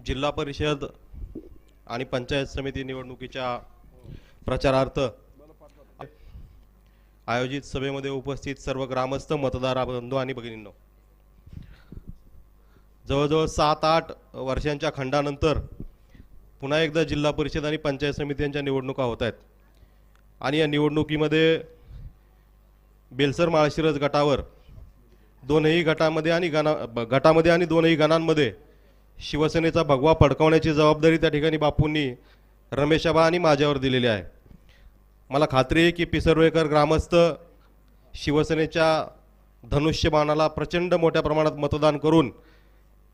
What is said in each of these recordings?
जिल्हा परिषद आणि पंचायत समिती निवडणुकीच्या प्रचारार्थ आयोजित सभेमध्ये उपस्थित सर्व ग्रामस्थ मतदार बंधू आणि भगिनींनो, जवळजवळ 7-8 वर्षांच्या खंडानंतर पुन्हा एकदा जिल्हा परिषद आणि पंचायत समित्यांच्या निवडणुका होत आहेत आणि या निवडणुकीमध्ये बेलसर माळशिरस गटावर दोनही गटामध्ये आणि दोनही गणांमध्ये शिवसेनेचा भगवा फडकवण्याची जबाबदारी त्या ठिकाणी बापूंनी रमेशाबा आणि माझ्यावर दिलेली आहे। मला खात्री आहे की पिसर्वेकर ग्रामस्थ शिवसेनेच्या धनुष्यबाणाला प्रचंड मोठ्या प्रमाणात मतदान करून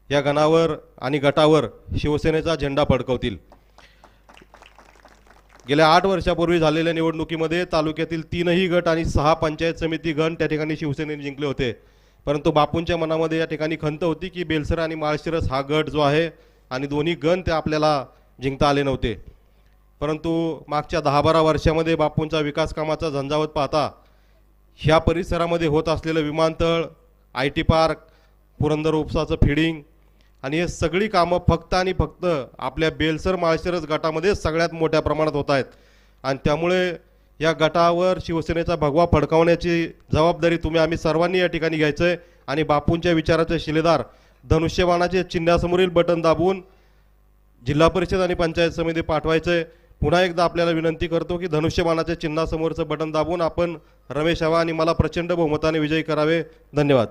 या गणावर आणि गटावर शिवसेनेचा झेंडा फडकवतील। गेल्या 8 वर्षापूर्वी झालेल्या निवडणुकीमध्ये तालुक्यातील 3ही गट आणि 6 पंचायत समिती गण त्या ठिकाणी शिवसेनेने जिंकले होते, परंतु बापूंच्या मनामध्ये या ठिकाणी खंत होती की बेलसर आणि माळशिरस हा गट जो आहे आणि दोन्ही गण ते आपल्याला जिंकता आले नव्हते। परंतु मागच्या 10-12 वर्षामध्ये बापूंचा विकास कामाचा झंझावत पाहता ह्या परिसरामध्ये होत असलेलं विमानतळ, IT पार्क, पुरंदर उपसाचं फीडिंग आणि हे सगळी कामं फक्त आणि फक्त आपल्या बेलसर माळशिरस गटामध्ये सगळ्यात मोठ्या प्रमाणात होत आहेत आणि त्यामुळे या गटावर शिवसेनेचा भगवा फडकवण्याची जबाबदारी आम्ही सर्वांनी या ठिकाणी घ्यायचं आहे आणि बापूंच्या विचाराचे शिलेदार धनुष्यबाणाचे चिन्हासमोरील बटन दाबून जिल्हा परिषद आणि पंचायत समिती पाठवायचं आहे। पुन्हा एकदा आपल्याला विनंती करतो की धनुष्यबाणाच्या चिन्हासमोरचं बटन दाबून आपण रमेश आबा आणि मला प्रचंड बहुमताने विजयी करावे। धन्यवाद।